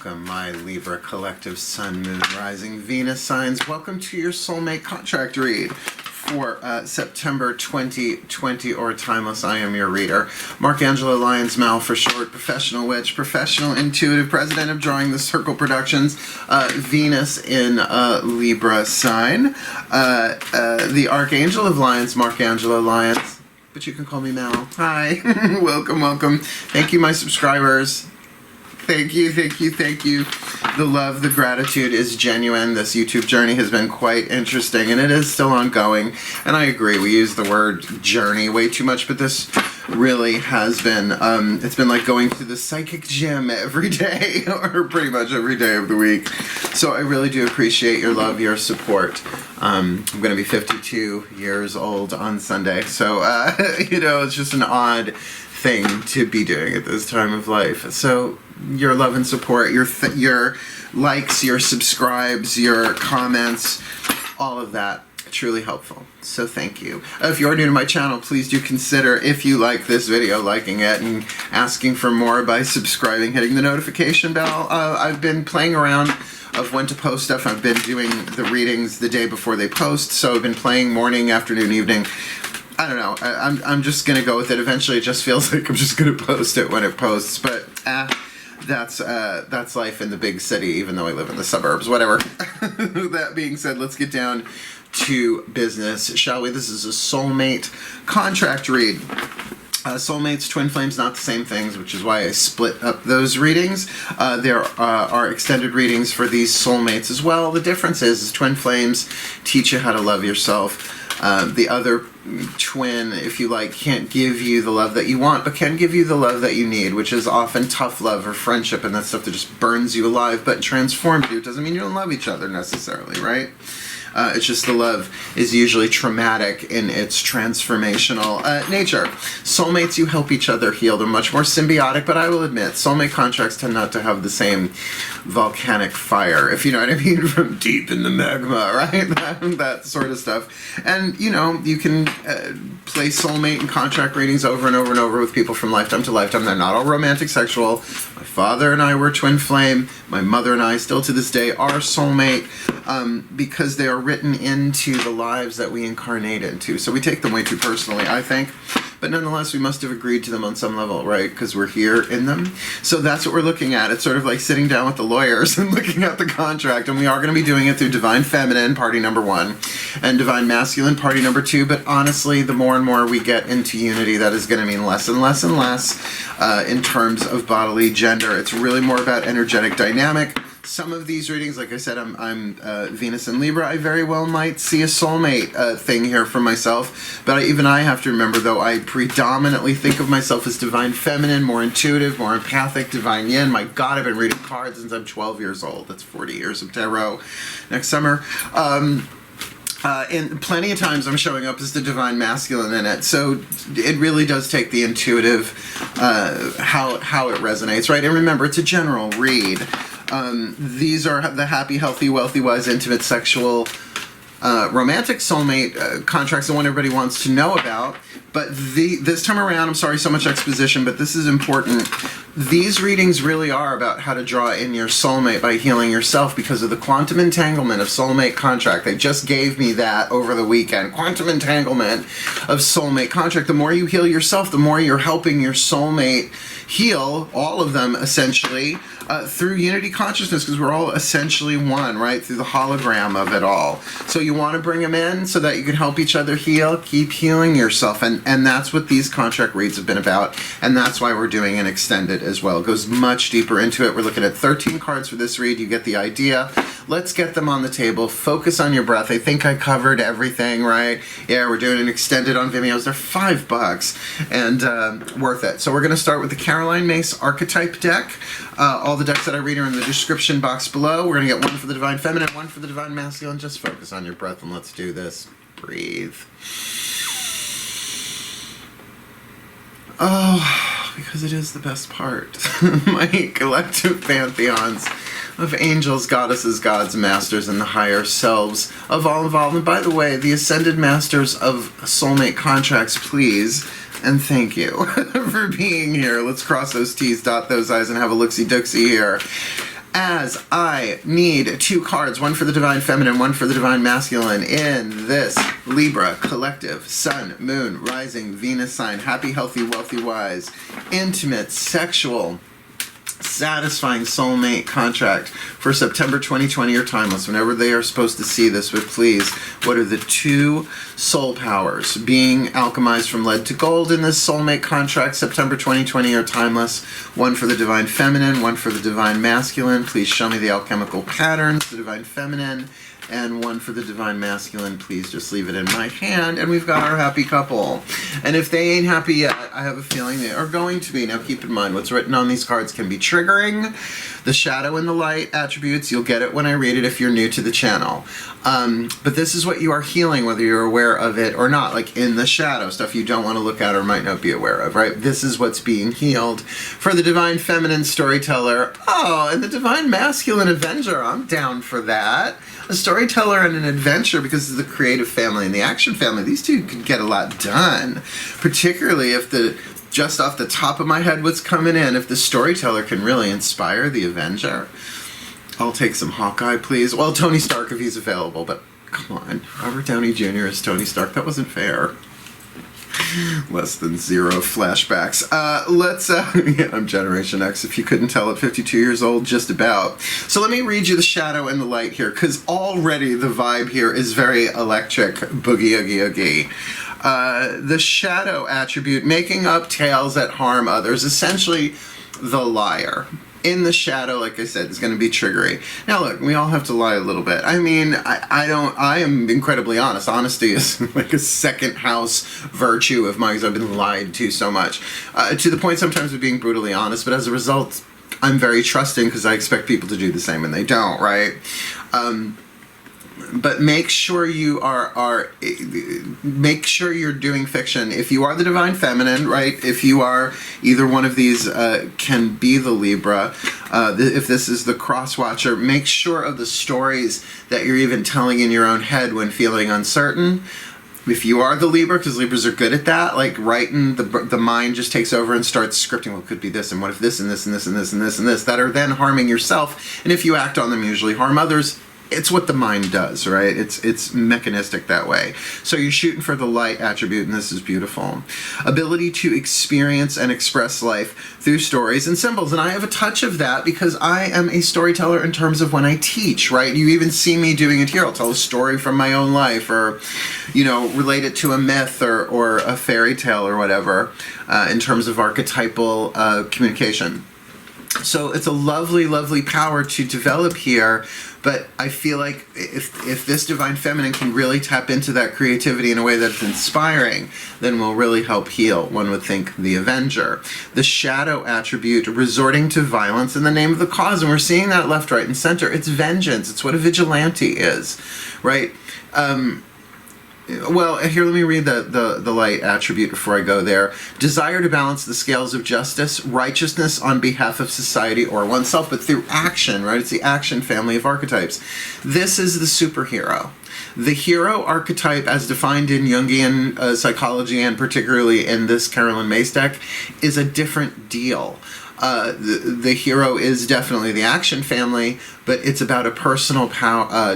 Welcome, my Libra collective Sun, Moon, Rising, Venus signs. Welcome to your soulmate contract read for September 2020 or Timeless. I am your reader. Mark Angelo, lYONS, Mal for short, professional witch, professional intuitive, president of Drawing the Circle Productions, Venus in Libra sign. The Archangel of lYONS, Mark Angelo, lYONS, but you can call me Mal. Hi, welcome, welcome. Thank you, my subscribers. Thank you, thank you, thank you. The love, the gratitude is genuine. This YouTube journey has been quite interesting, and it is still ongoing. And I agree, we use the word journey way too much, but this really has been, it's been like going to the psychic gym every day, or pretty much every day of the week. So I really do appreciate your love, your support. I'm going to be 52 years old on Sunday, so, you know, it's just an odd thing to be doing at this time of life. So your love and support, your likes, your subscribes, your comments, all of that, truly helpful. So thank you. If you're new to my channel, please do consider, if you like this video, liking it and asking for more by subscribing, hitting the notification bell. I've been playing around of when to post stuff. I've been doing the readings the day before they post, so I've been playing morning, afternoon, evening. I don't know. I'm just gonna go with it. Eventually, it just feels like I'm just gonna post it when it posts. But that's life in the big city, even though I live in the suburbs. Whatever. That being said, let's get down to business, shall we? This is a soulmate contract read. Soulmates, twin flames, not the same things, which is why I split up those readings. There are extended readings for these soulmates as well. The difference is twin flames teach you how to love yourself. The other twin, if you like, can't give you the love that you want, but can give you the love that you need, which is often tough love or friendship and that stuff that just burns you alive but transforms you. It doesn't mean you don't love each other necessarily, right? It's just the love is usually traumatic in its transformational nature. Soulmates, you help each other heal. They're much more symbiotic, but I will admit, soulmate contracts tend not to have the same volcanic fire, if you know what I mean, from deep in the magma, right? that sort of stuff. And, you know, you can play soulmate and contract readings over and over and over with people from lifetime to lifetime. They're not all romantic, sexual. My father and I were twin flame. My mother and I still to this day are soulmate, because they are written into the lives that we incarnate into. So we take them way too personally, I think. But nonetheless, we must have agreed to them on some level, right? Because we're here in them. So that's what we're looking at. It's sort of like sitting down with the lawyers and looking at the contract. And we are going to be doing it through Divine Feminine, party number 1, and Divine Masculine, party number 2. But honestly, the more and more we get into unity, that is going to mean less and less and less in terms of bodily gender. It's really more about energetic dynamic. Some of these readings, like I said, I'm Venus in Libra. I very well might see a soulmate thing here for myself. But even I have to remember, though, I predominantly think of myself as Divine Feminine, more intuitive, more empathic, Divine Yin. My God, I've been reading cards since I'm 12 years old. That's 40 years of tarot next summer. And plenty of times I'm showing up as the Divine Masculine in it. So it really does take the intuitive, how it resonates, right? And remember, it's a general read. These are the happy, healthy, wealthy, wise, intimate, sexual, romantic soulmate contracts, the one everybody wants to know about. But this time around, I'm sorry, so much exposition, but this is important. These readings really are about how to draw in your soulmate by healing yourself because of the quantum entanglement of soulmate contract. They just gave me that over the weekend. Quantum entanglement of soulmate contract. The more you heal yourself, the more you're helping your soulmate heal, all of them essentially, through unity consciousness, because we're all essentially one, right? Through the hologram of it all. So you want to bring them in so that you can help each other heal, keep healing yourself. And that's what these contract reads have been about. And that's why we're doing an extended as well. It goes much deeper into it. We're looking at 13 cards for this read. You get the idea. Let's get them on the table. Focus on your breath. I think I covered everything, right? Yeah, we're doing an extended on VIMEOs. They're $5 and worth it. So we're going to start with the Caroline Myss archetype deck. All the decks that I read are in the description box below. We're going to get one for the Divine Feminine, one for the Divine Masculine. Just focus on your breath and let's do this. Breathe. Oh, because it is the best part. My collective pantheons of angels, goddesses, gods, masters, and the higher selves of all involved. And by the way, the ascended masters of soulmate contracts, please and thank you for being here. Let's cross those T's, dot those I's, and have a look-see-dooksy here. as I need 2 cards, one for the Divine Feminine, one for the Divine Masculine, in this Libra collective Sun, Moon, Rising, Venus sign. Happy, healthy, wealthy, wise, intimate, sexual, satisfying soulmate contract for September 2020 or timeless, whenever they are supposed to see this. But please, what are the 2 soul powers being alchemized from lead to gold in this soulmate contract, September 2020 or timeless? One for the Divine Feminine, one for the Divine Masculine. Please show me the alchemical patterns, the Divine Feminine, and one for the Divine Masculine. Please just leave it in my hand, and we've got our happy couple. And if they ain't happy yet, I have a feeling they are going to be. Now keep in mind, what's written on these cards can be triggering. The shadow and the light attributes, you'll get it when I read it if you're new to the channel. But this is what you are healing, whether you're aware of it or not. Like in the shadow, stuff you don't want to look at or might not be aware of, right? This is what's being healed. For the Divine Feminine Storyteller, oh, and the Divine Masculine Avenger, I'm down for that. A storyteller and an adventure, because of the creative family and the action family. These 2 could get a lot done, particularly if just off the top of my head what's coming in, if the storyteller can really inspire the Avenger. I'll take some Hawkeye, please. Well, Tony Stark if he's available, but come on. Robert Downey Jr. is Tony Stark. That wasn't fair. Less than 0 flashbacks. Yeah, I'm Generation X, if you couldn't tell, at 52 years old, just about. So let me read you the shadow and the light here, because already the vibe here is very electric, boogie oogie oogie. The shadow attribute, making up tales that harm others, essentially the liar. In the shadow, like I said, is going to be triggery. Now look, we all have to lie a little bit. I mean, I am incredibly honest. Honesty is like a second house virtue of mine, because I've been lied to so much. To the point sometimes of being brutally honest, but as a result, I'm very trusting because I expect people to do the same and they don't, right? But make sure you make sure you're doing fiction. If you are the Divine Feminine, right? If you are either one of these, can be the Libra. If this is the Cross Watcher, make sure of the stories that you're even telling in your own head when feeling uncertain. If you are the Libra, because Libras are good at that, like writing, the mind just takes over and starts scripting, well, it could be this, and what if this, and this, and this, and this, and this, and this, that are then harming yourself, and if you act on them, usually harm others. It's what the mind does, right? It's mechanistic that way. So you're shooting for the light attribute, and this is beautiful. Ability to experience and express life through stories and symbols. And I have a touch of that because I am a storyteller in terms of when I teach, right? You even see me doing it here. I'll tell a story from my own life, or, relate it to a myth or a fairy tale or whatever, in terms of archetypal communication. So it's a lovely, lovely power to develop here, but I feel like if this Divine Feminine can really tap into that creativity in a way that's inspiring, then will really help heal, one would think, the Avenger. The shadow attribute, resorting to violence in the name of the cause, and we're seeing that left, right, and center. It's vengeance. It's what a vigilante is, right? Well, here, let me read the light attribute before I go there. Desire to balance the scales of justice, righteousness on behalf of society or oneself, but through action, right? It's the action family of archetypes. This is the superhero. The hero archetype, as defined in Jungian psychology, and particularly in this Carolyn Mace deck, is a different deal. The hero is definitely the action family, but it's about a personal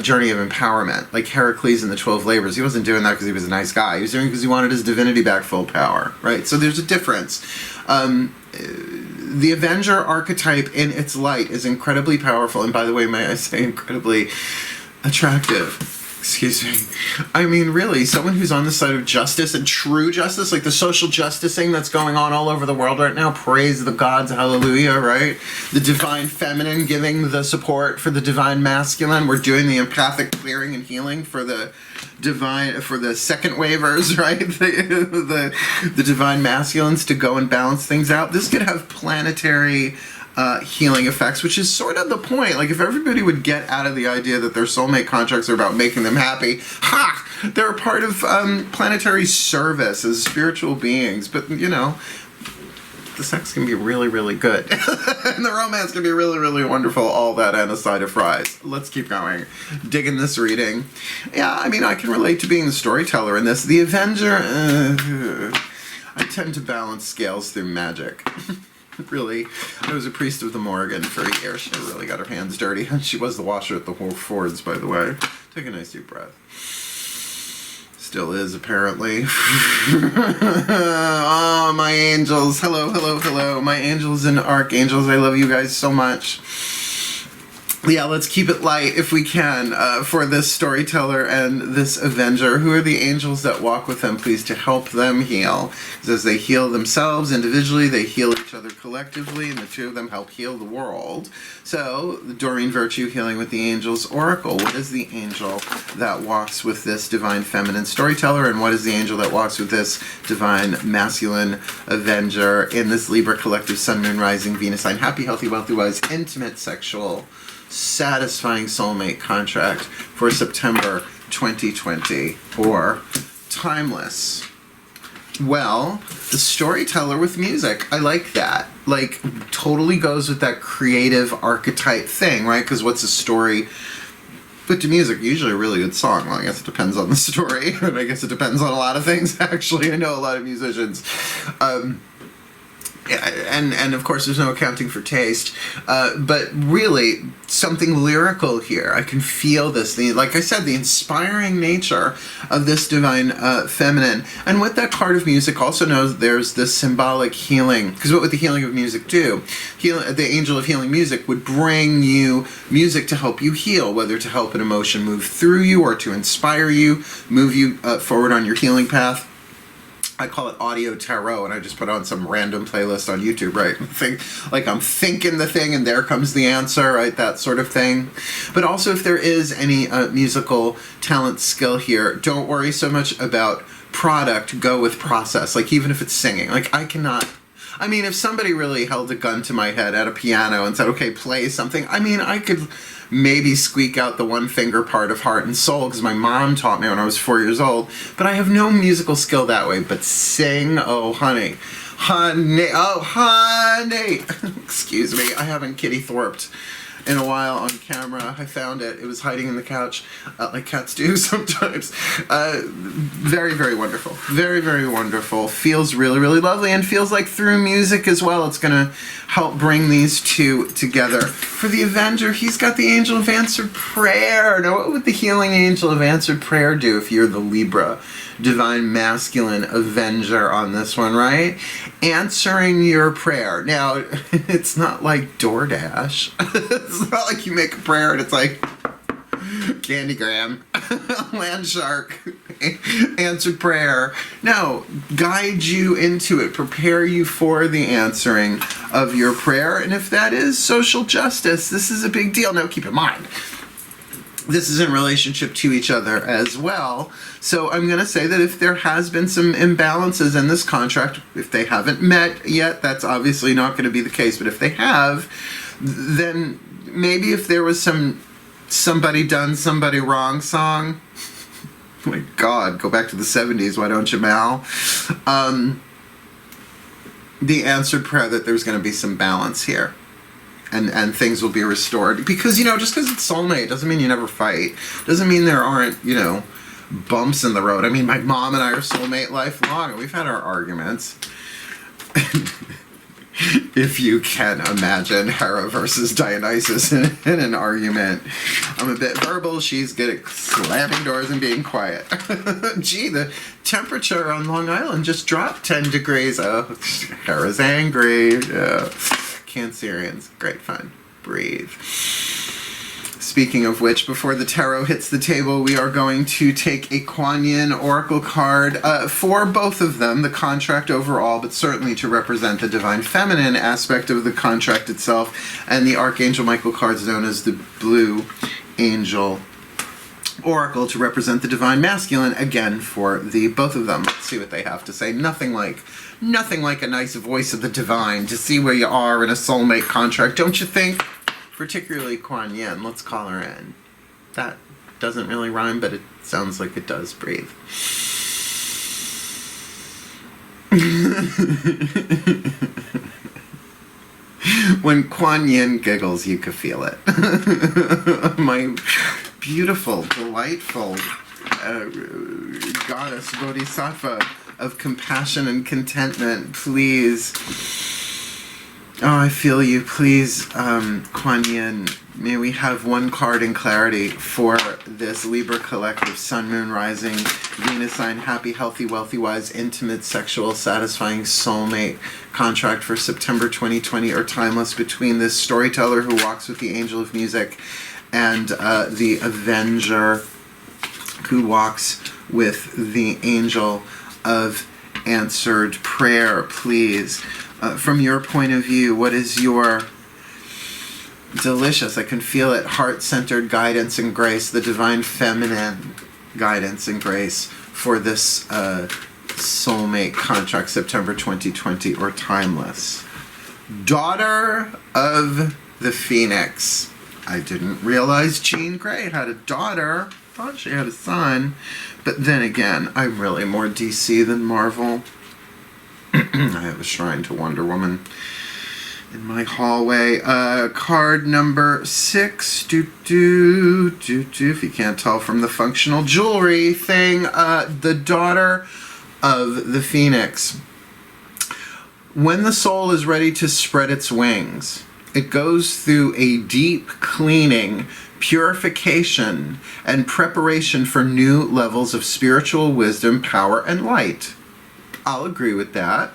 journey of empowerment, like Heracles in the 12 Labors. He wasn't doing that because he was a nice guy. He was doing it because he wanted his divinity back full power, right? So there's a difference. The Avenger archetype in its light is incredibly powerful, and by the way, may I say incredibly attractive. Excuse me. I mean, really, someone who's on the side of justice and true justice, like the social justicing that's going on all over the world right now. Praise the gods, hallelujah, right? The Divine Feminine giving the support for the Divine Masculine. We're doing the empathic clearing and healing for the second waivers, right? The Divine Masculines to go and balance things out. This could have planetary healing effects, which is sort of the point. Like, if everybody would get out of the idea that their soulmate contracts are about making them happy, they're a part of planetary service as spiritual beings. But, the sex can be really, really good. And the romance can be really, really wonderful, all that and a side of fries. Let's keep going. Digging this reading. Yeah, I mean, I can relate to being the storyteller in this. The Avenger, I tend to balance scales through magic. really, I was a priest of the Morgan for a year. She really got her hands dirty. She was the washer at the Fords, by the way. Take a nice deep breath. Still is, apparently. Oh, my angels. Hello, hello, hello. My angels and archangels. I love you guys so much. Yeah, let's keep it light if we can for this storyteller and this Avenger. Who are the angels that walk with them, please, to help them heal? Because as they heal themselves individually, they heal each other collectively, and the two of them help heal the world. So, the Doreen Virtue Healing with the Angels Oracle. What is the angel that walks with this divine feminine storyteller, and what is the angel that walks with this divine masculine Avenger in this Libra collective Sun, Moon, Rising, Venus sign? Happy, healthy, wealthy, wise, intimate, sexual, satisfying soulmate contract for September 2020, or timeless. Well, the storyteller with music. I like that. Like, totally goes with that creative archetype thing, right? Because what's a story put to music? Usually a really good song. Well, I guess it depends on the story, and I guess it depends on a lot of things, actually. I know a lot of musicians. And of course there's no accounting for taste, but really something lyrical here. I can feel this, like I said, the inspiring nature of this divine feminine. And with that card of music also knows there's this symbolic healing, because what would the healing of music do? The angel of healing music would bring you music to help you heal, whether to help an emotion move through you or to inspire you, move you forward on your healing path. I call it audio tarot, and I just put on some random playlist on YouTube, right? Like I'm thinking the thing, and there comes the answer, right? That sort of thing. But also, if there is any musical talent skill here, don't worry so much about product. Go with process. Like, even if it's singing. Like, I mean, if somebody really held a gun to my head at a piano and said, okay, play something, I mean, I could maybe squeak out the one finger part of Heart and Soul, because my mom taught me when I was 4 years old, but I have no musical skill that way. But sing, oh honey, oh honey, excuse me, I haven't Kitty Thorped in a while on camera. I found it. It was hiding in the couch, like cats do sometimes. Very, very wonderful. Very, very wonderful. Feels really, really lovely, and feels like through music as well, it's going to help bring these two together. For the Avenger, he's got the Angel of Answered Prayer. Now, what would the Healing Angel of Answered Prayer do if you're the Libra divine masculine Avenger on this one, right? Answering your prayer. Now, it's not like DoorDash. It's not like you make a prayer and it's like Candygram, Land Shark, answered prayer. No, guide you into it. Prepare you for the answering of your prayer. And if that is social justice, this is a big deal. Now, keep in mind, this is in relationship to each other as well. So I'm going to say that if there has been some imbalances in this contract, if they haven't met yet, that's obviously not going to be the case. But if they have, then maybe if there was some somebody done somebody wrong song, oh my God, go back to the 70s, why don't you, Mal? The answered prayer that there's going to be some balance here. And things will be restored. Because, you know, just because it's soulmate doesn't mean you never fight. Doesn't mean there aren't, you know, bumps in the road. I mean, my mom and I are soulmate lifelong, and we've had our arguments. If you can imagine Hera versus Dionysus in an argument. I'm a bit verbal. She's good at slamming doors and being quiet. Gee, the temperature on Long Island just dropped 10 degrees. Oh, Hera's angry. Yeah. Cancerians. Great fun. Breathe. Speaking of which, before the tarot hits the table, we are going to take a Kuan Yin Oracle card for both of them, the contract overall, but certainly to represent the Divine Feminine aspect of the contract itself, and the Archangel Michael cards known as the Blue Angel Oracle to represent the Divine Masculine, again, for the both of them. Let's see what they have to say. Nothing like a nice voice of the divine to see where you are in a soulmate contract, don't you think? Particularly Kuan Yin. Let's call her in. That doesn't really rhyme, but it sounds like it does. Breathe. When Kuan Yin giggles, you can feel it. My beautiful, delightful goddess bodhisattva of compassion and contentment, please Oh, I feel you. Please, Kuan Yin, may we have one card in clarity for this Libra collective, Sun, Moon, Rising, Venus sign, happy, healthy, wealthy, wise, intimate, sexual, satisfying soulmate contract for September 2020 or timeless between this storyteller who walks with the angel of music and the Avenger who walks with the angel of answered prayer, please. From your point of view, what is your delicious, I can feel it, heart-centered guidance and grace, the divine feminine guidance and grace for this soulmate contract, September 2020 or timeless? Daughter of the Phoenix. I didn't realize Jean Grey had a daughter. Thought she had a son. But then again, I'm really more DC than Marvel. I have a shrine to Wonder Woman in my hallway. Card number 6. If you can't tell from the functional jewelry thing, the daughter of the Phoenix. When the soul is ready to spread its wings, it goes through a deep cleaning, purification, and preparation for new levels of spiritual wisdom, power, and light. I'll agree with that.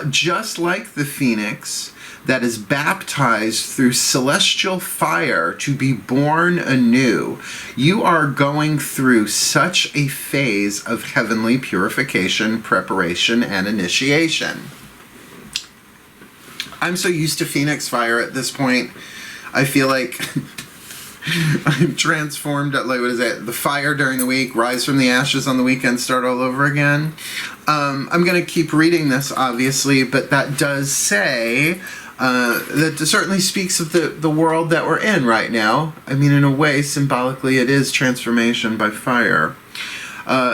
Just like the phoenix that is baptized through celestial fire to be born anew, you are going through such a phase of heavenly purification, preparation, and initiation. I'm so used to phoenix fire at this point. I feel like I'm transformed at, like, what is it? The fire during the week, rise from the ashes on the weekend, start all over again. I'm going to keep reading this, obviously, but that does say that certainly speaks of the world that we're in right now. I mean, in a way, symbolically, it is transformation by fire.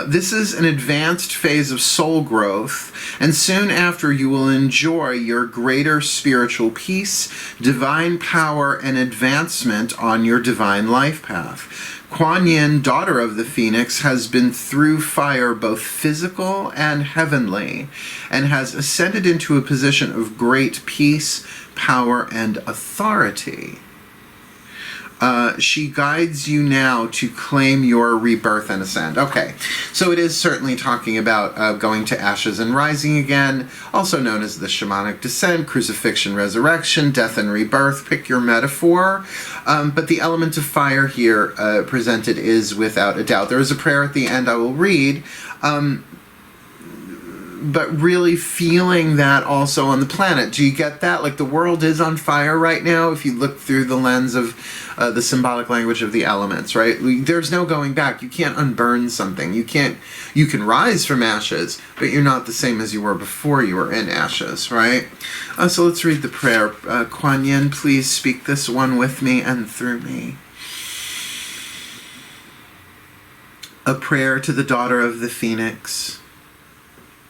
This is an advanced phase of soul growth, and soon after you will enjoy your greater spiritual peace, divine power, and advancement on your divine life path. Kuan Yin, daughter of the Phoenix, has been through fire both physical and heavenly, and has ascended into a position of great peace, power, and authority. She guides you now to claim your rebirth and ascend. Okay, so it is certainly talking about going to ashes and rising again, also known as the shamanic descent, crucifixion, resurrection, death and rebirth, pick your metaphor. But the element of fire here presented is without a doubt. There is a prayer at the end I will read, but really feeling that also on the planet. Do you get that? Like, the world is on fire right now if you look through the lens of the symbolic language of the elements, right? There's no going back. You can't unburn something. You can rise from ashes, but you're not the same as you were before you were in ashes, right? So let's read the prayer. Kuan Yin, please speak this one with me and through me. A prayer to the daughter of the Phoenix.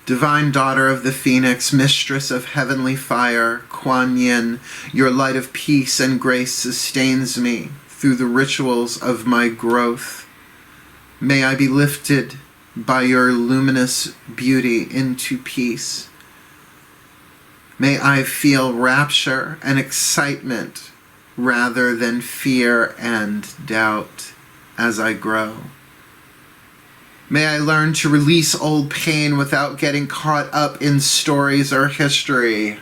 Divine daughter of the Phoenix, mistress of heavenly fire, Kuan Yin, your light of peace and grace sustains me through the rituals of my growth. May I be lifted by your luminous beauty into peace. May I feel rapture and excitement rather than fear and doubt as I grow. May I learn to release old pain without getting caught up in stories or history.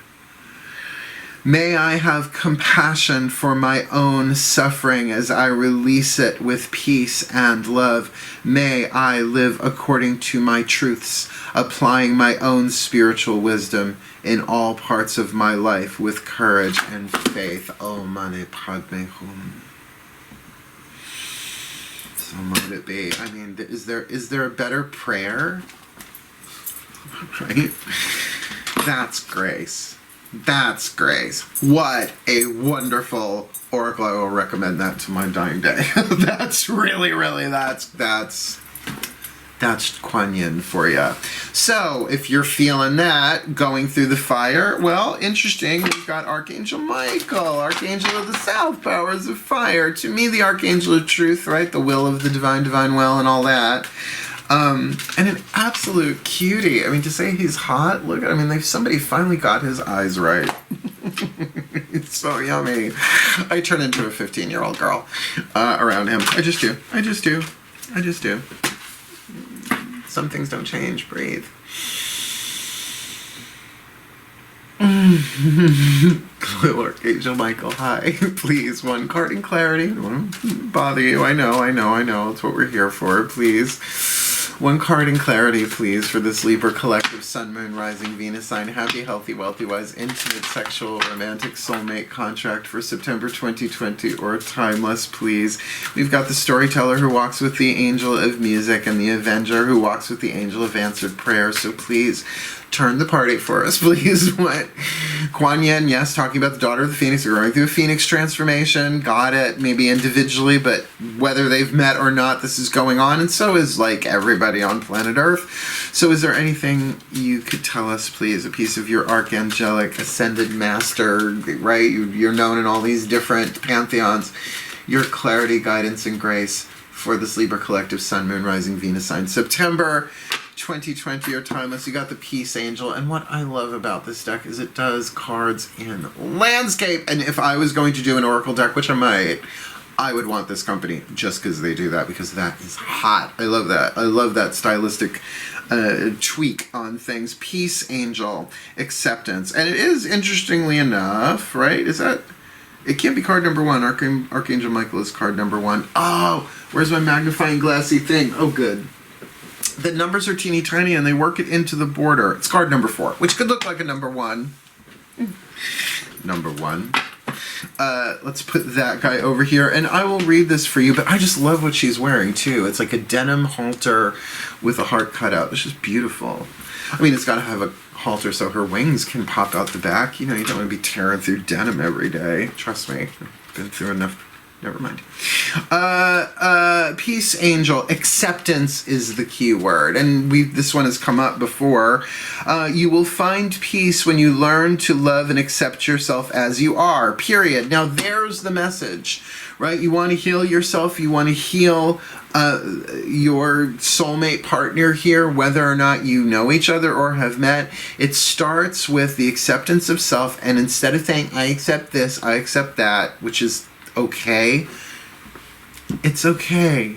May I have compassion for my own suffering as I release it with peace and love. May I live according to my truths, applying my own spiritual wisdom in all parts of my life with courage and faith. Om Mani Padme Hum. So might it be. I mean, is there a better prayer? Right? That's grace. That's grace. What a wonderful oracle. I will recommend that to my dying day. That's really, that's Kuan Yin for you. So, if you're feeling that, going through the fire, well, interesting. We've got Archangel Michael, Archangel of the South, powers of fire. To me, the Archangel of Truth, right? The will of the divine will and all that. And an absolute cutie. I mean, to say he's hot, look at, I mean, somebody finally got his eyes right. It's so yummy. I turn into a 15-year-old girl around him. I just do. I just do. I just do. Some things don't change. Breathe. Archangel Michael, hi. Please, one card in clarity. I don't want to bother you. I know. It's what we're here for. Please. One card in clarity, please, for this Libra collective Sun, Moon, Rising, Venus sign. Happy, healthy, wealthy, wise, intimate, sexual, romantic, soulmate contract for September 2020 or timeless, please. We've got the Storyteller who walks with the Angel of Music and the Avenger who walks with the Angel of Answered Prayer. So please, turn the party for us, please. What? Kuan Yin, yes, talking about the daughter of the Phoenix. They're going through a Phoenix transformation. Got it. Maybe individually, but whether they've met or not, this is going on. And so is, like, everybody on planet Earth. So is there anything you could tell us, please? A piece of your archangelic ascended master, right? You're known in all these different pantheons. Your clarity, guidance, and grace for this Libra collective Sun, Moon, Rising, Venus sign. September 2020 or timeless. You got the Peace Angel, and what I love about this deck is it does cards in landscape. And if I was going to do an oracle deck, which I might, I would want this company just because they do that, because that is hot. I love that. I love that stylistic tweak on things. Peace Angel, acceptance, and it is, interestingly enough, right? Is that? It can't be card number one. Archangel Michael is card number one. Oh, where's my magnifying glassy thing? Oh, good. The numbers are teeny tiny and they work it into the border. It's card number 4, which could look like a number 1. Number 1. Let's put that guy over here, and I will read this for you, but I just love what she's wearing, too. It's like a denim halter with a heart cut out. It's just beautiful. I mean, it's got to have a halter so her wings can pop out the back. You know, you don't want to be tearing through denim every day. Trust me. I've been through enough. Never mind. Peace Angel, acceptance is the key word. And this one has come up before. You will find peace when you learn to love and accept yourself as you are, period. Now, there's the message, right? You want to heal yourself. You want to heal your soulmate partner here, whether or not you know each other or have met. It starts with the acceptance of self. And instead of saying, I accept this, I accept that, which is okay. It's okay.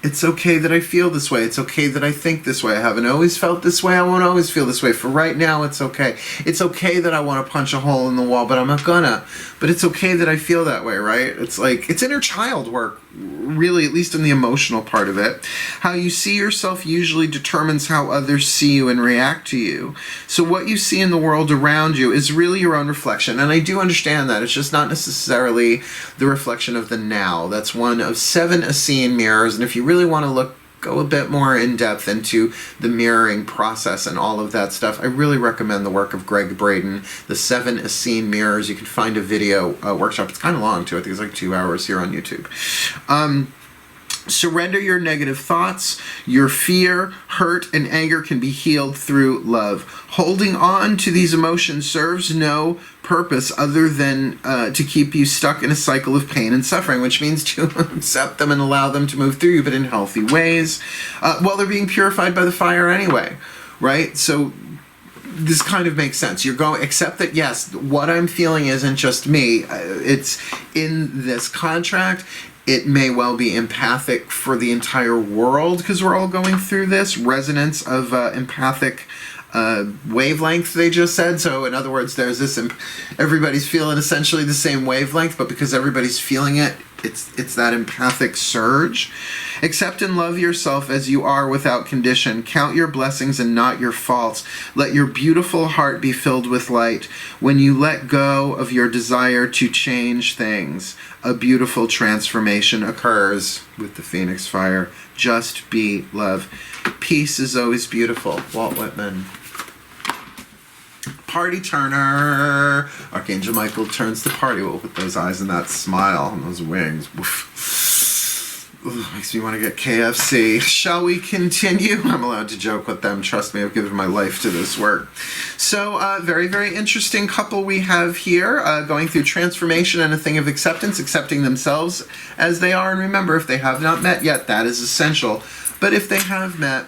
It's okay that I feel this way. It's okay that I think this way. I haven't always felt this way. I won't always feel this way. For right now, it's okay. It's okay that I want to punch a hole in the wall, but I'm not gonna. But it's okay that I feel that way, right? It's like, it's inner child work, really, at least in the emotional part of it. How you see yourself usually determines how others see you and react to you. So what you see in the world around you is really your own reflection. And I do understand that. It's just not necessarily the reflection of the now. That's one of 7 Ascend mirrors. And if you really want to go a bit more in depth into the mirroring process and all of that stuff, I really recommend the work of Greg Braden, the 7 Ascend mirrors. You can find a video workshop. It's kind of long too. I think it's like 2 hours here on YouTube. Surrender your negative thoughts. Your fear, hurt, and anger can be healed through love. Holding on to these emotions serves no purpose other than to keep you stuck in a cycle of pain and suffering, which means to accept them and allow them to move through you, but in healthy ways. Well, they're being purified by the fire anyway, right? So this kind of makes sense. You're going, accept that, yes, what I'm feeling isn't just me. It's in this contract. It may well be empathic for the entire world because we're all going through this resonance of empathic wavelength, they just said. So in other words, there's this, everybody's feeling essentially the same wavelength, but because everybody's feeling it, it's that empathic surge. Accept and love yourself as you are without condition. Count your blessings and not your faults. Let your beautiful heart be filled with light. When you let go of your desire to change things, a beautiful transformation occurs with the Phoenix fire. Just be love. Peace is always beautiful. Walt Whitman. Party turner. Archangel Michael turns the party with those eyes and that smile and those wings. Ooh, makes me want to get KFC. Shall we continue? I'm allowed to joke with them. Trust me, I've given my life to this work. So, very, very interesting couple we have here, going through transformation and a thing of acceptance, accepting themselves as they are. And remember, if they have not met yet, that is essential. But if they have met,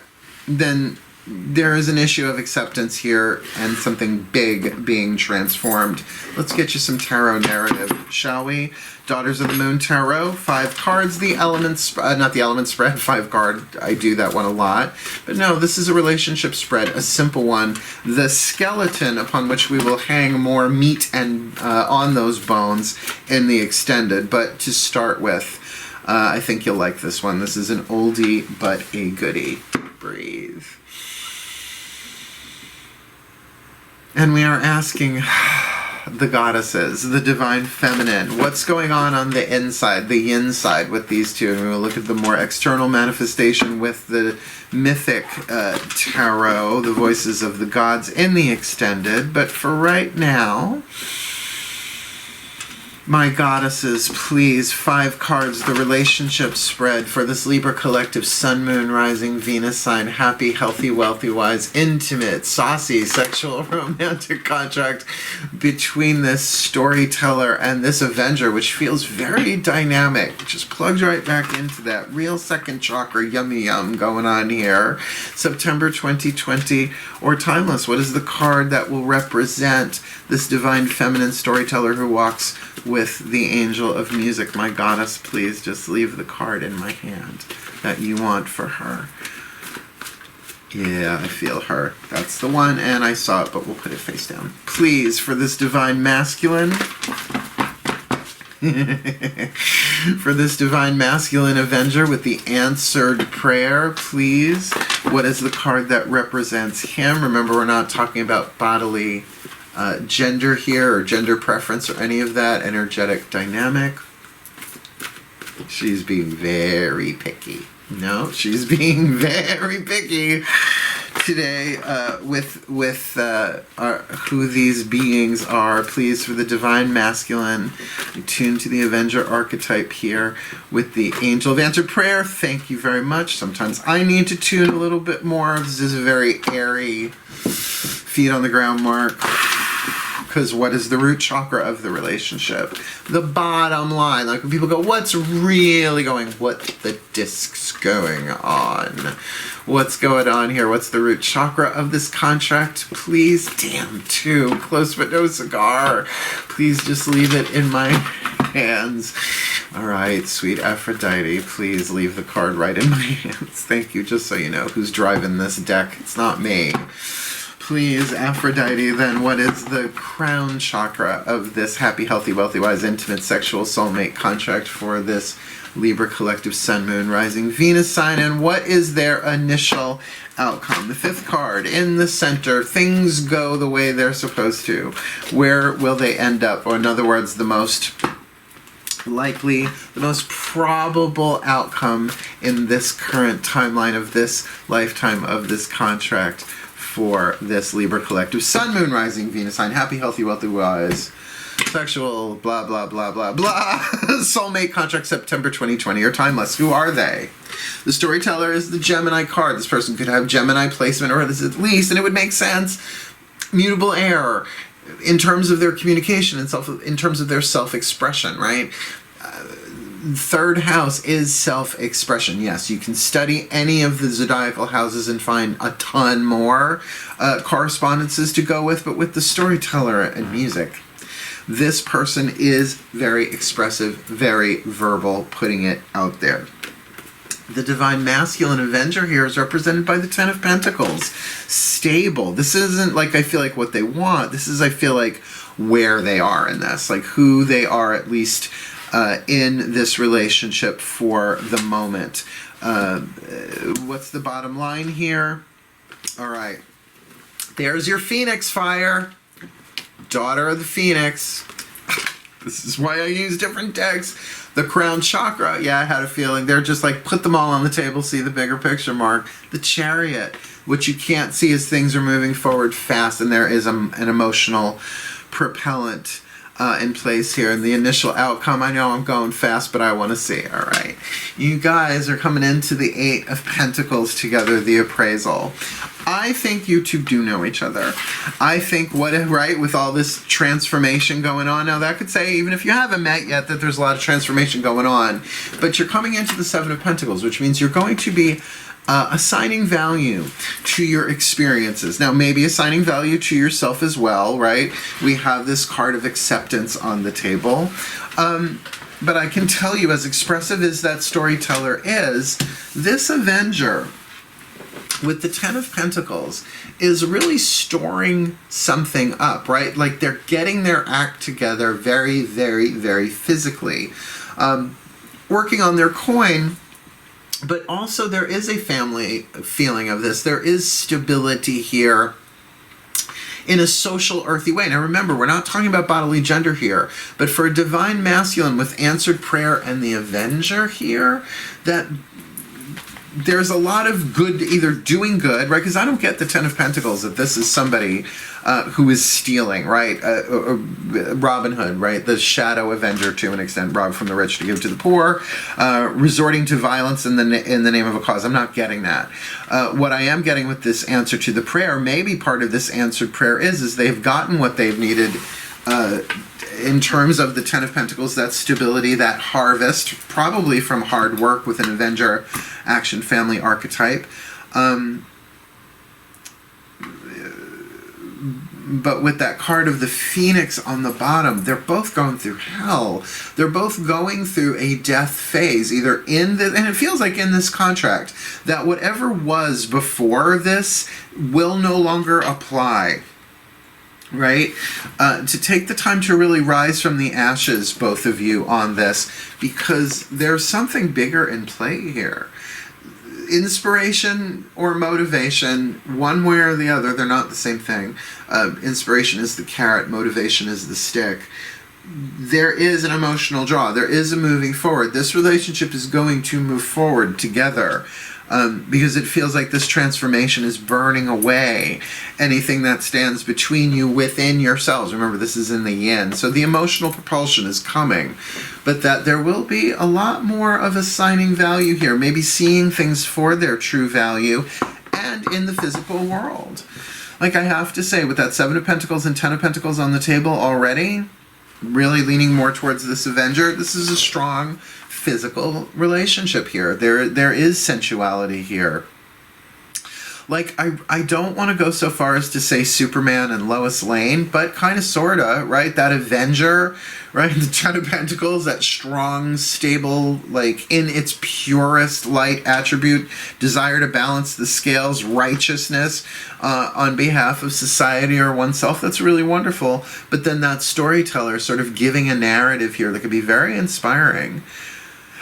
then there is an issue of acceptance here and something big being transformed. Let's get you some tarot narrative, shall we? Daughters of the Moon Tarot, 5 cards, the elements, not the element spread, 5 card, I do that one a lot. But no, this is a relationship spread, a simple one. The skeleton upon which we will hang more meat and on those bones in the extended. But to start with, I think you'll like this one. This is an oldie but a goodie. Breathe. And we are asking the goddesses, the divine feminine, what's going on the inside, the yin side with these two. And we will look at the more external manifestation with the mythic tarot, the voices of the gods in the extended. But for right now, my goddesses, please, 5 cards, the relationship spread for this Libra collective, Sun, Moon, Rising, Venus sign, happy, healthy, wealthy, wise, intimate, saucy, sexual, romantic contract between this Storyteller and this Avenger, which feels very dynamic. Just plugs right back into that real second chakra yummy yum going on here. September 2020 or Timeless. What is the card that will represent this divine feminine Storyteller who walks with the angel of music? My goddess, please just leave the card in my hand that you want for her. Yeah, I feel her. That's the one, and I saw it, but we'll put it face down. Please, for this divine masculine, for this divine masculine Avenger with the answered prayer, please, what is the card that represents him? Remember, we're not talking about bodily gender here, or gender preference, or any of that. Energetic dynamic. She's being very picky. No, she's being very picky today with who these beings are. Please, for the divine masculine, tuned to the Avenger archetype here with the angel of answered prayer. Thank you very much. Sometimes I need to tune a little bit more. This is a very airy, feet on the ground mark. Because what is the root chakra of the relationship? The bottom line. Like when people go, what's really going? What the disc's going on? What's going on here? What's the root chakra of this contract? Please, damn, too close but no cigar. Please just leave it in my hands. All right, sweet Aphrodite, please leave the card right in my hands. Thank you, just so you know who's driving this deck. It's not me. Please, Aphrodite, then what is the crown chakra of this happy, healthy, wealthy, wise, intimate, sexual soulmate contract for this Libra collective Sun, Moon, Rising, Venus sign? And what is their initial outcome? The 5th card in the center. Things go the way they're supposed to. Where will they end up? Or in other words, the most likely, the most probable outcome in this current timeline of this lifetime of this contract for this Libra collective Sun, Moon, Rising, Venus sign, happy, healthy, wealthy, wise, sexual, blah, blah, blah, blah, blah, soulmate contract September 2020 or Timeless. Who are they? The Storyteller is the Gemini card. This person could have Gemini placement, or this at least, and it would make sense, mutable air in terms of their communication and in terms of their self-expression, right? 3rd house is self-expression. Yes, you can study any of the zodiacal houses and find a ton more correspondences to go with, but with the Storyteller and music, this person is very expressive, very verbal, putting it out there. The divine masculine Avenger here is represented by the 10 of Pentacles. Stable. This isn't like I feel like what they want. This is I feel like where they are in this, like who they are at least in this relationship for the moment. What's the bottom line here? All right. There's your Phoenix fire. Daughter of the Phoenix. This is why I use different decks. The crown chakra. Yeah, I had a feeling. They're just like, put them all on the table, see the bigger picture, Mark. The Chariot. What you can't see is things are moving forward fast, and there is an emotional propellant in place here. And the initial outcome, I know I'm going fast, but I want to see. All right. You guys are coming into the 8 of Pentacles together, the appraisal. I think you two do know each other. I think right, with all this transformation going on, now that could say, even if you haven't met yet, that there's a lot of transformation going on, but you're coming into the 7 of Pentacles, which means you're going to be assigning value to your experiences. Now, maybe assigning value to yourself as well, right? We have this card of acceptance on the table. But I can tell you, as expressive as that storyteller is, this Avenger with the Ten of Pentacles is really storing something up, right? Like they're getting their act together very, very, very physically. Working on their coin, but also there is a family feeling of this. There is stability here in a social, earthy way. Now remember, we're not talking about bodily gender here, but for a divine masculine with answered prayer and the Avenger here, that there's a lot of good, either doing good, right? Because I don't get the Ten of Pentacles that this is somebody who is stealing, right? Robin Hood, right? The shadow Avenger to an extent, rob from the rich to give to the poor, resorting to violence in the name of a cause. I'm not getting that. What I am getting with this answer to the prayer, maybe part of this answered prayer is they've gotten what they've needed in terms of the Ten of Pentacles, that stability, that harvest, probably from hard work with an Avenger action family archetype. But with that card of the Phoenix on the bottom, they're both going through hell. They're both going through a death phase, either in the, and it feels like in this contract, that whatever was before this will no longer apply. Right? To take the time to really rise from the ashes, both of you, on this, because there's something bigger in play here. Inspiration or motivation, one way or the other, they're not the same thing. Inspiration is the carrot, motivation is the stick. There is an emotional draw. There is a moving forward. This relationship is going to move forward together. Because it feels like this transformation is burning away anything that stands between you within yourselves. Remember, this is in the yin. So the emotional propulsion is coming, but that there will be a lot more of assigning value here, maybe seeing things for their true value and in the physical world. Like I have to say, with that Seven of Pentacles and Ten of Pentacles on the table already, really leaning more towards this Avenger, this is a strong physical relationship here. There is sensuality here. Like, I don't want to go so far as to say Superman and Lois Lane, but kind of, sort of, right? That Avenger, right? The Ten of Pentacles, that strong, stable, like, in its purest light attribute, desire to balance the scales, righteousness on behalf of society or oneself. That's really wonderful. But then that storyteller sort of giving a narrative here that could be very inspiring.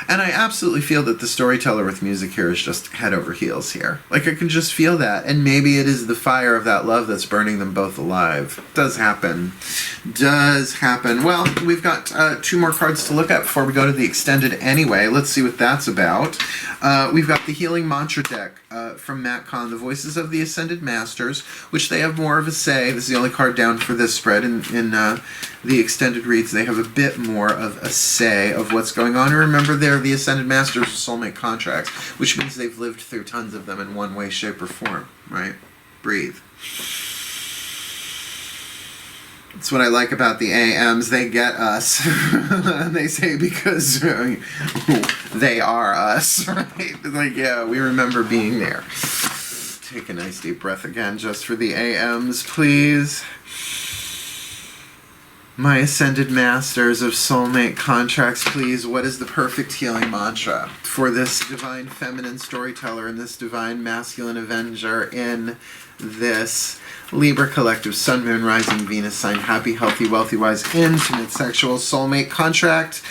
And I absolutely feel that the storyteller with music here is just head over heels here. Like, I can just feel that. And maybe it is the fire of that love that's burning them both alive. Does happen. Does happen. Well, we've got 2 more cards to look at before we go to the extended anyway. Let's see what that's about. We've got the Healing Mantra deck from Matt Kahn, the Voices of the Ascended Masters, which they have more of a say. This is the only card down for this spread. In the extended reads, they have a bit more of a say of what's going on. And remember, they're the Ascended Masters of Soulmate contracts, which means they've lived through tons of them in one way, shape, or form, right? Breathe. That's what I like about the AMs. They get us. They say because they are us, right? Like, yeah, we remember being there. Take a nice deep breath again just for the AMs, please. My Ascended Masters of Soulmate contracts, please. What is the perfect healing mantra for this divine feminine storyteller and this divine masculine Avenger in this Libra collective Sun, Moon, Rising, Venus sign, happy, healthy, wealthy, wise, intimate, sexual soulmate contract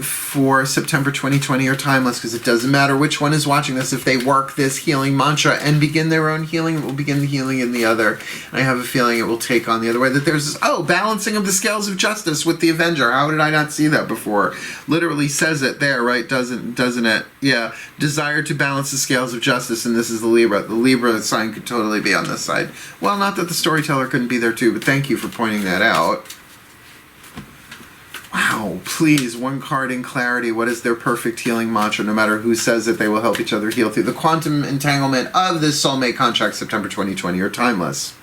for September 2020 or timeless, because it doesn't matter which one is watching this. If they work this healing mantra and begin their own healing, it will begin the healing in the other. And I have a feeling it will take on the other way. That there's this, balancing of the scales of justice with the Avenger. How did I not see that before? Literally says it there, right? Doesn't it? Yeah. Desire to balance the scales of justice, and this is the Libra. The Libra sign could totally be on this side. Well, not that the storyteller couldn't be there too, but thank you for pointing that out. Wow, please, one card in clarity. What is their perfect healing mantra? No matter who says it, they will help each other heal through the quantum entanglement of this soulmate contract, September 2020, or timeless.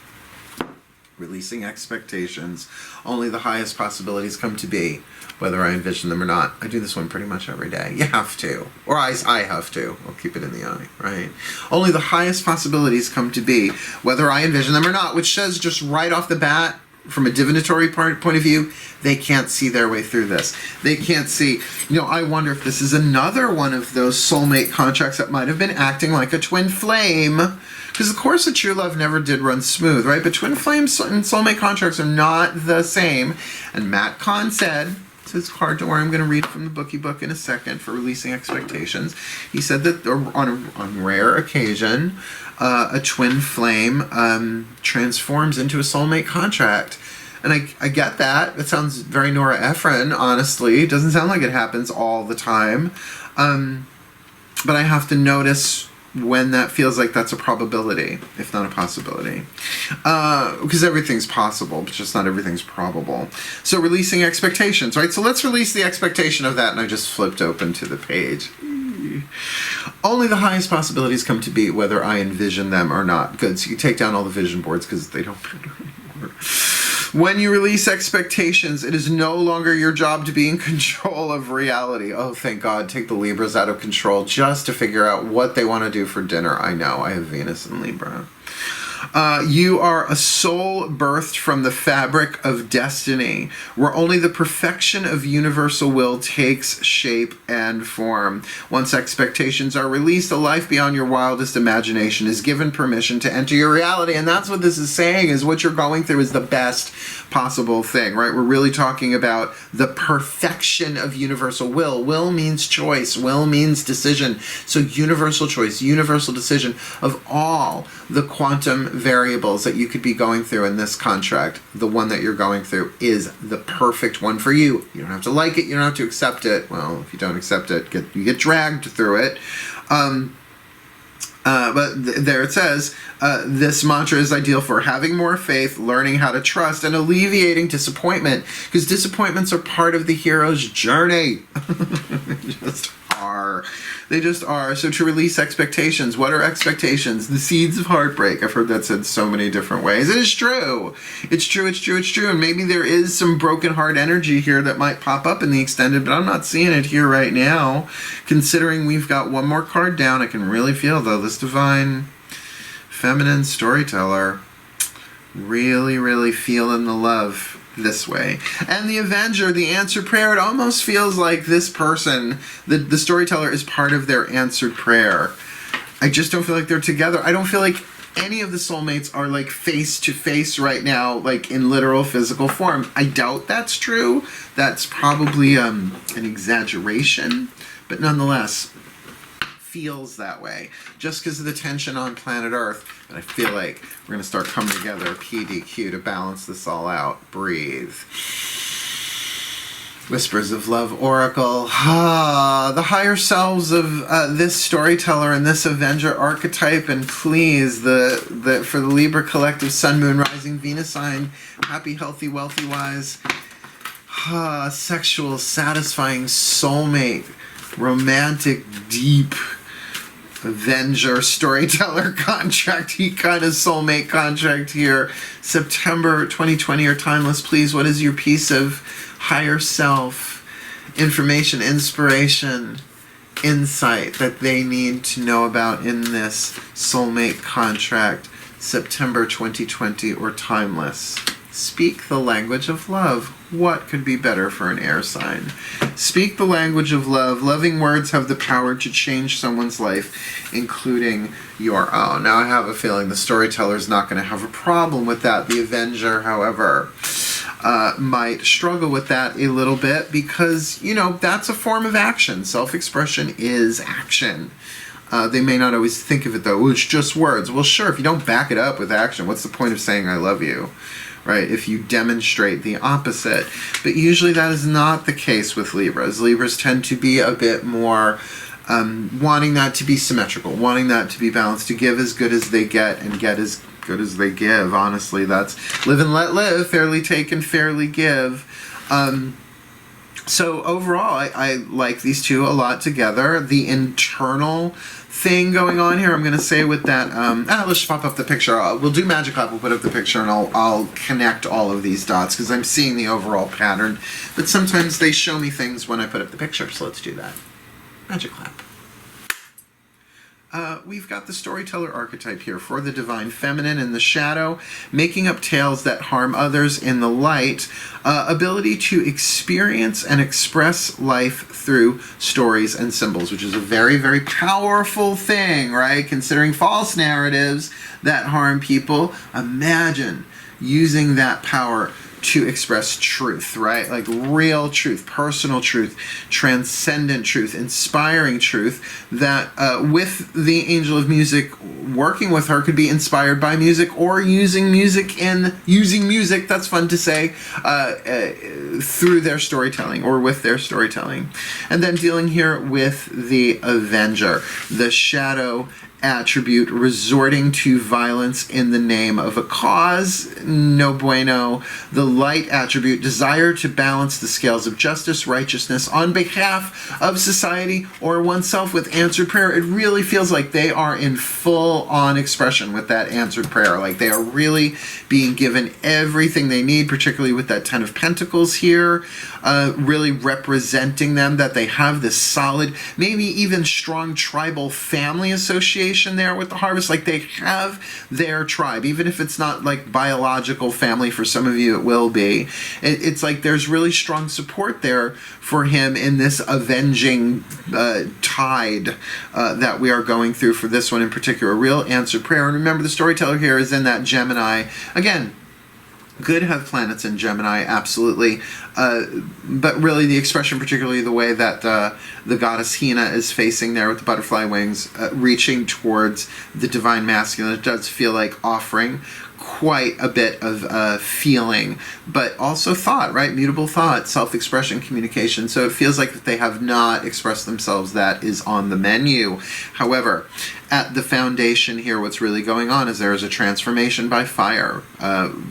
Releasing expectations. Only the highest possibilities come to be, whether I envision them or not. I do this one pretty much every day. You have to. Or I have to. I'll keep it in the eye, right? Only the highest possibilities come to be, whether I envision them or not, which says just right off the bat, from a divinatory point of view, they can't see their way through this. They can't see, I wonder if this is another one of those soulmate contracts that might have been acting like a twin flame. Because of course the true love never did run smooth, right? But twin flames and soulmate contracts are not the same. And Matt Kahn said, it's his card, don't worry, I'm going to read from the bookie book in a second for releasing expectations. He said that on rare occasion, a twin flame transforms into a soulmate contract. And I get that. It sounds very Nora Ephron, honestly. It doesn't sound like it happens all the time. But I have to notice when that feels like that's a probability, if not a possibility. Because everything's possible, but just not everything's probable. So releasing expectations, right? So let's release the expectation of that, and I just flipped open to the page. Only the highest possibilities come to be, whether I envision them or not. Good, so you take down all the vision boards because they don't matter anymore. When you release expectations, it is no longer your job to be in control of reality. Oh, thank God. Take the Libras out of control just to figure out what they want to do for dinner. I know. I have Venus in Libra. You are a soul birthed from the fabric of destiny, where only the perfection of universal will takes shape and form. Once expectations are released, a life beyond your wildest imagination is given permission to enter your reality. And that's what this is saying, is what you're going through is the best possible thing, right? We're really talking about the perfection of universal will. Will means choice. Will means decision. So universal choice, universal decision of all the quantum variables that you could be going through in this contract. The one that you're going through is the perfect one for you. You don't have to like it. You don't have to accept it. Well, if you don't accept it, you get dragged through it. But there it says, this mantra is ideal for having more faith, learning how to trust, and alleviating disappointment. Because disappointments are part of the hero's journey. They just are. They just are. So to release expectations, what are expectations? The seeds of heartbreak. I've heard that said so many different ways. It is true. It's true, it's true, it's true. And maybe there is some broken heart energy here that might pop up in the extended, but I'm not seeing it here right now. Considering we've got one more card down, I can really feel, though, this divine feminine storyteller really, really feeling the love this way. And the Avenger, the answered prayer, it almost feels like this person, the storyteller, is part of their answered prayer. I just don't feel like they're together. I don't feel like any of the soulmates are like face to face right now, like in literal physical form. I doubt that's true. That's probably an exaggeration, but nonetheless feels that way just because of the tension on planet Earth. And I feel like we're going to start coming together, PDQ, to balance this all out. Breathe. Whispers of Love Oracle. The higher selves of this storyteller and this Avenger archetype, and please, for the Libra collective, Sun, Moon, Rising, Venus sign, happy, healthy, wealthy, wise, sexual, satisfying, soulmate, romantic, deep, Avenger storyteller contract, kind of soulmate contract here. September 2020 or timeless, please. What is your piece of higher self information, inspiration, insight that they need to know about in this soulmate contract, September 2020 or timeless? Speak the language of love. What could be better for an air sign? Speak the language of love. Loving words have the power to change someone's life, including your own. Now, I have a feeling the storyteller is not going to have a problem with that. The Avenger, however, might struggle with that a little bit because, that's a form of action. Self-expression is action. They may not always think of it, though. It's just words. Well, sure, if you don't back it up with action, what's the point of saying I love you? Right, if you demonstrate the opposite. But usually that is not the case with Libras. Libras tend to be a bit more wanting that to be symmetrical, wanting that to be balanced, to give as good as they get and get as good as they give. Honestly, that's live and let live, fairly take and fairly give. So overall, I like these two a lot together. The internal thing going on here, I'm going to say with that, let's just pop up the picture. We'll do Magic Clap, we'll put up the picture, and I'll connect all of these dots, because I'm seeing the overall pattern. But sometimes they show me things when I put up the picture, so let's do that. Magic Clap. We've got the storyteller archetype here for the divine feminine in the shadow, making up tales that harm others in the light, ability to experience and express life through stories and symbols, which is a very, very powerful thing, right? Considering false narratives that harm people, imagine using that power to express truth, right? Like real truth, personal truth, transcendent truth, inspiring truth that with the angel of music working with her could be inspired by music or using music, that's fun to say, through their storytelling or with their storytelling. And then dealing here with the Avenger, the shadow attribute, resorting to violence in the name of a cause, no bueno. The light attribute, desire to balance the scales of justice, righteousness on behalf of society or oneself with answered prayer. It really feels like they are in full-on expression with that answered prayer. Like they are really being given everything they need, particularly with that Ten of Pentacles here, really representing them, that they have this solid, maybe even strong tribal family association there with the harvest. Like they have their tribe, even if it's not like biological family. For some of you it will be. It's like there's really strong support there for him in this avenging tide that we are going through for this one in particular. Real answered prayer. And remember, the storyteller here is in that Gemini. Again, could have planets in Gemini, absolutely. But really the expression, particularly the way that the goddess Hina is facing there with the butterfly wings, reaching towards the divine masculine, it does feel like offering quite a bit of feeling, but also thought, right? Mutable thought, self-expression, communication. So it feels like that they have not expressed themselves. That is on the menu. However, at the foundation here, what's really going on is there is a transformation by fire,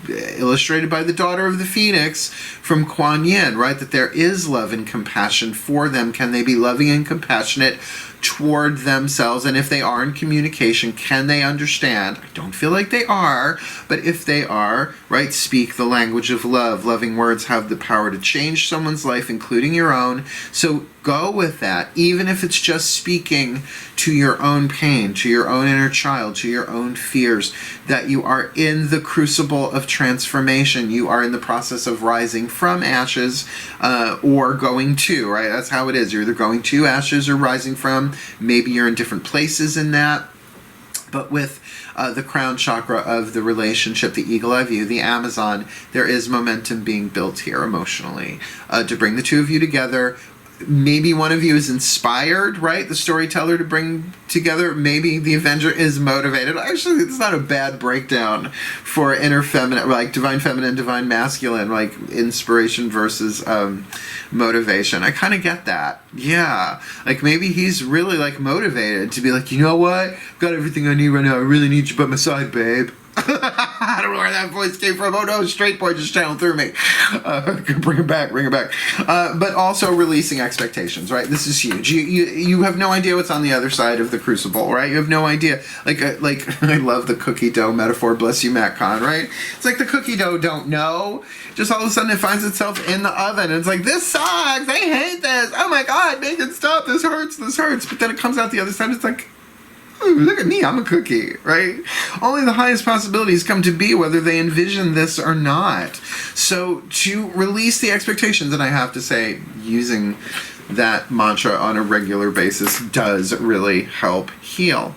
illustrated by the daughter of the Phoenix from Kuan Yin, right? That there is love and compassion for them. Can they be loving and compassionate toward themselves? And if they are in communication, can they understand? I don't feel like they are, but if they are, right, speak the language of love. Loving words have the power to change someone's life, including your own. So go with that, even if it's just speaking to your own pain, to your own inner child, to your own fears, that you are in the crucible of transformation. You are in the process of rising from ashes, or going to, right? That's how it is. You're either going to ashes or rising from. Maybe you're in different places in that. But with the crown chakra of the relationship, the eagle eye view, the Amazon, there is momentum being built here emotionally to bring the two of you together. Maybe one of you is inspired, right? The storyteller to bring together. Maybe the Avenger is motivated. Actually, it's not a bad breakdown for inner feminine, like divine feminine, divine masculine, like inspiration versus motivation. I kind of get that. Yeah. Like maybe he's really like motivated to be like, you know what? I've got everything I need right now. I really need you by my side, babe. I don't know where that voice came from. Oh no, straight boy just channeled through me. Bring it back. But also releasing expectations, right? This is huge. You have no idea what's on the other side of the crucible, right? You have no idea. Like I love the cookie dough metaphor. Bless you, Matt Kahn, right? It's like the cookie dough don't know. Just all of a sudden it finds itself in the oven. And it's like, this sucks. I hate this. Oh my God, make it stop. This hurts. But then it comes out the other side. It's like, ooh, look at me, I'm a cookie, right? Only the highest possibilities come to be, whether they envision this or not. So to release the expectations, and I have to say, using that mantra on a regular basis does really help heal.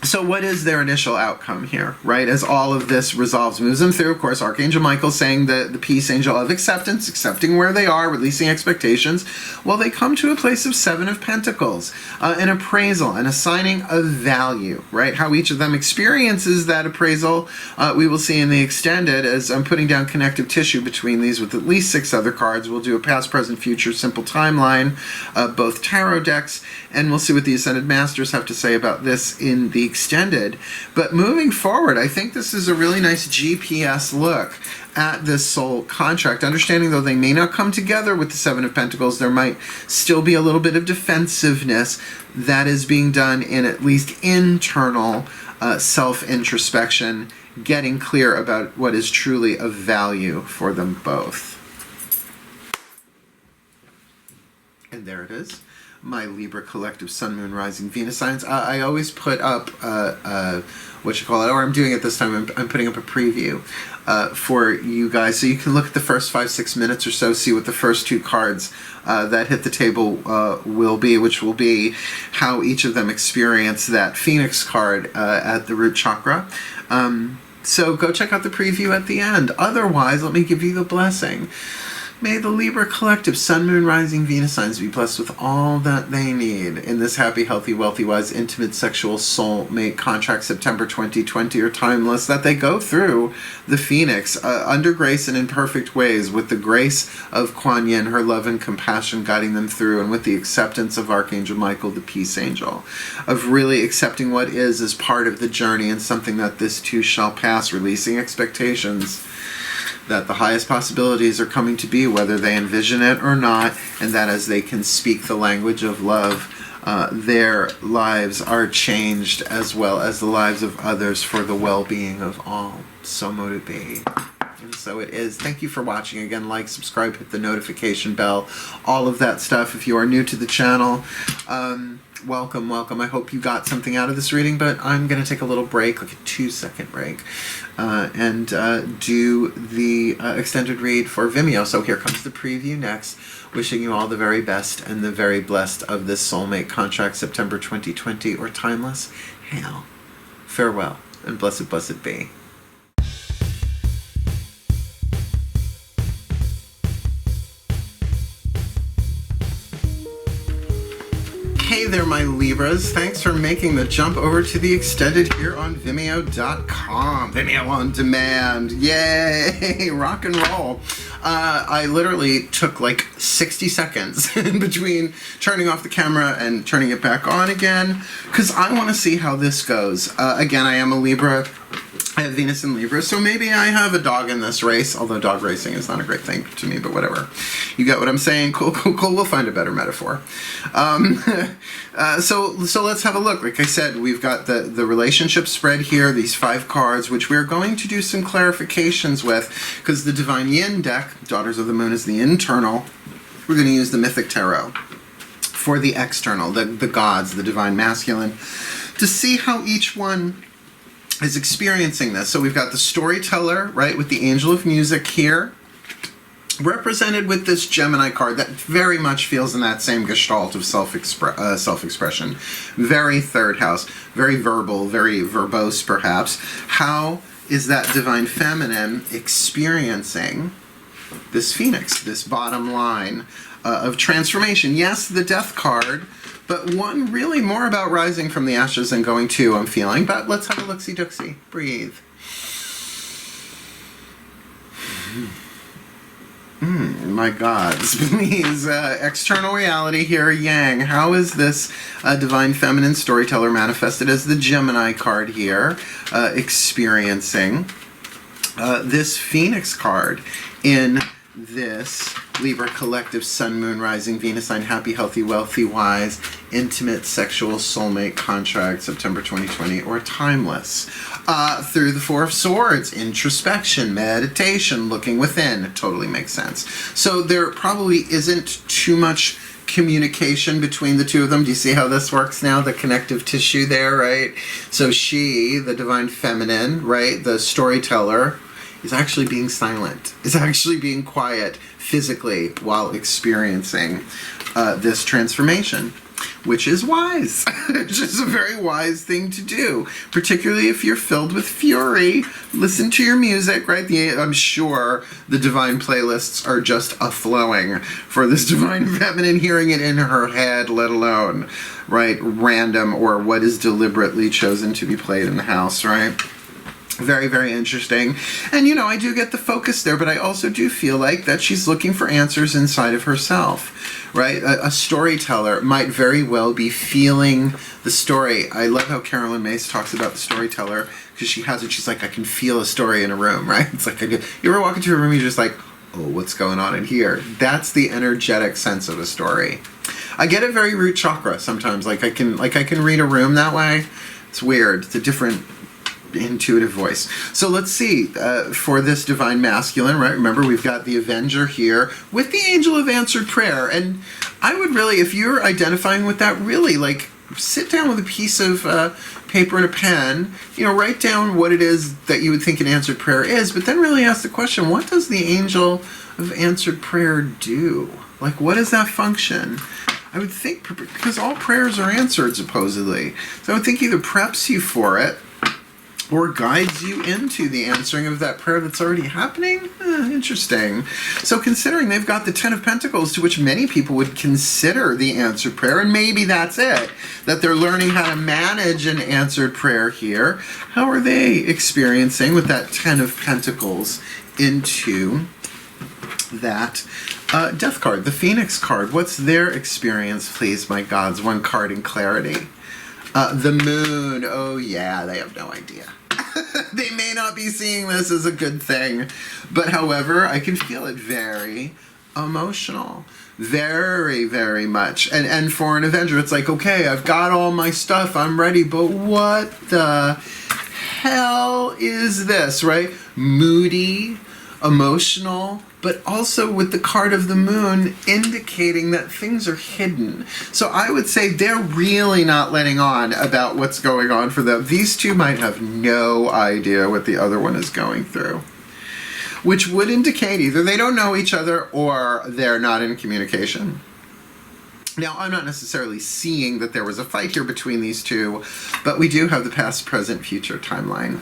So what is their initial outcome here, right? As all of this resolves, moves them through, of course, Archangel Michael saying the peace angel of acceptance, accepting where they are, releasing expectations. Well, they come to a place of Seven of Pentacles, an appraisal, an assigning of value, right? How each of them experiences that appraisal, we will see in the extended, as I'm putting down connective tissue between these with at least 6 other cards. We'll do a past, present, future, simple timeline, both tarot decks, and we'll see what the Ascended Masters have to say about this in the extended extended. But moving forward, I think this is a really nice GPS look at this soul contract. Understanding, though, they may not come together with the Seven of Pentacles, there might still be a little bit of defensiveness that is being done in at least internal self-introspection, getting clear about what is truly of value for them both. And there it is, my Libra collective Sun, Moon, Rising, Venus signs. I always put up, what you call it, or I'm doing it this time, I'm putting up a preview for you guys, so you can look at the first 5-6 minutes or so, see what the first 2 cards that hit the table will be, which will be how each of them experience that Phoenix card at the root chakra. So go check out the preview at the end. Otherwise, let me give you the blessing. May the Libra collective Sun, Moon, Rising, Venus signs be blessed with all that they need in this happy, healthy, wealthy, wise, intimate, sexual, soulmate contract September 2020 or timeless, that they go through the Phoenix under grace and in perfect ways, with the grace of Kuan Yin, her love and compassion guiding them through, and with the acceptance of Archangel Michael, the peace angel, of really accepting what is as part of the journey and something that this too shall pass, releasing expectations that the highest possibilities are coming to be, whether they envision it or not, and that as they can speak the language of love, their lives are changed as well as the lives of others for the well-being of all. So mote it be. And so it is. Thank you for watching. Again, like, subscribe, hit the notification bell, all of that stuff. If you are new to the channel, welcome, welcome. I hope you got something out of this reading, but I'm going to take a little break, like a 2-second break, and do the extended read for Vimeo. So here comes the preview next. Wishing you all the very best and the very blessed of this soulmate contract September 2020 or timeless. Hail, farewell, and blessed, blessed be. Hey there, my Libras. Thanks for making the jump over to the extended here on Vimeo.com. Vimeo on demand. Yay! Rock and roll. I literally took like 60 seconds in between turning off the camera and turning it back on again, because I want to see how this goes. Again, I am a Libra. I have Venus in Libra, so maybe I have a dog in this race, although dog racing is not a great thing to me, but whatever. You get what I'm saying? Cool, cool, cool. We'll find a better metaphor. So let's have a look. Like I said, we've got the relationship spread here, these 5 cards, which we're going to do some clarifications with, because the Divine Yin deck, Daughters of the Moon, is the internal. We're going to use the Mythic Tarot for the external, the gods, the Divine Masculine, to see how each one is experiencing this. So we've got the Storyteller, right, with the Angel of Music here, represented with this Gemini card that very much feels in that same gestalt of self-expression. Very third house, very verbal, very verbose perhaps. How is that Divine Feminine experiencing this Phoenix, this bottom line of transformation? Yes, the Death card, but one really more about rising from the ashes and going to, I'm feeling. But let's have a look-see-dooksy. Breathe. My gods, please. External reality here, Yang. How is this Divine Feminine Storyteller manifested as the Gemini card here, experiencing this Phoenix card in this Libra collective Sun, Moon, Rising, Venus sign, happy, healthy, wealthy, wise, intimate, sexual, soulmate contract, September 2020, or timeless? Through the Four of Swords, introspection, meditation, looking within. It totally makes sense. So there probably isn't too much communication between the two of them. Do you see how this works now? The connective tissue there, right? So she, the Divine Feminine, right, the Storyteller, is actually being silent, is actually being quiet physically while experiencing this transformation, which is wise. Which is a very wise thing to do, particularly if you're filled with fury. Listen to your music, right? I'm sure the Divine playlists are just a-flowing for this Divine Feminine, hearing it in her head, let alone, right, random or what is deliberately chosen to be played in the house, right? Very, very interesting. And, you know, I do get the focus there, but I also do feel like that she's looking for answers inside of herself, right? A storyteller might very well be feeling the story. I love how Carolyn Mace talks about the storyteller, because she has it. She's like, I can feel a story in a room, right? It's like, you ever walk into a room, you're just like, oh, what's going on in here? That's the energetic sense of a story. I get it very root chakra sometimes. Like I can read a room that way. It's weird. It's a different intuitive voice. So let's see, for this divine masculine, right? Remember, we've got the Avenger here with the Angel of Answered Prayer. And I would really, if you're identifying with that, really, like, sit down with a piece of paper and a pen, you know, write down what it is that you would think an answered prayer is, but then really ask the question, what does the Angel of Answered Prayer do? Like, what is that function? I would think, because all prayers are answered, supposedly. So I would think either preps you for it, or guides you into the answering of that prayer that's already happening? Interesting. So considering they've got the Ten of Pentacles, to which many people would consider the answered prayer, and maybe that's it, that they're learning how to manage an answered prayer here. How are they experiencing with that Ten of Pentacles into that Death card, the Phoenix card? What's their experience, please, my gods? One card in clarity. The Moon. Oh yeah, they have no idea. They may not be seeing this as a good thing, but however, I can feel it very emotional. Very, very much. And for an Avenger, it's like, okay, I've got all my stuff, I'm ready, but what the hell is this, right? Moody, emotional, but also with the card of the Moon indicating that things are hidden. So I would say they're really not letting on about what's going on for them. These two might have no idea what the other one is going through, which would indicate either they don't know each other or they're not in communication. Now, I'm not necessarily seeing that there was a fight here between these two, but we do have the past, present, future timeline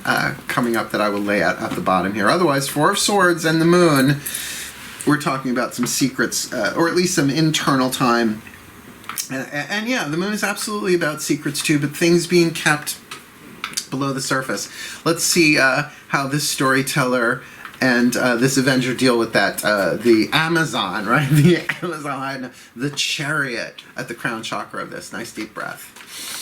coming up that I will lay out at the bottom here. Otherwise, Four of Swords and the Moon, we're talking about some secrets, or at least some internal time. And yeah, the Moon is absolutely about secrets too, but things being kept below the surface. Let's see how this storyteller and this Avenger deal with that. The Amazon, right? The Amazon, the Chariot at the crown chakra of this. Nice deep breath.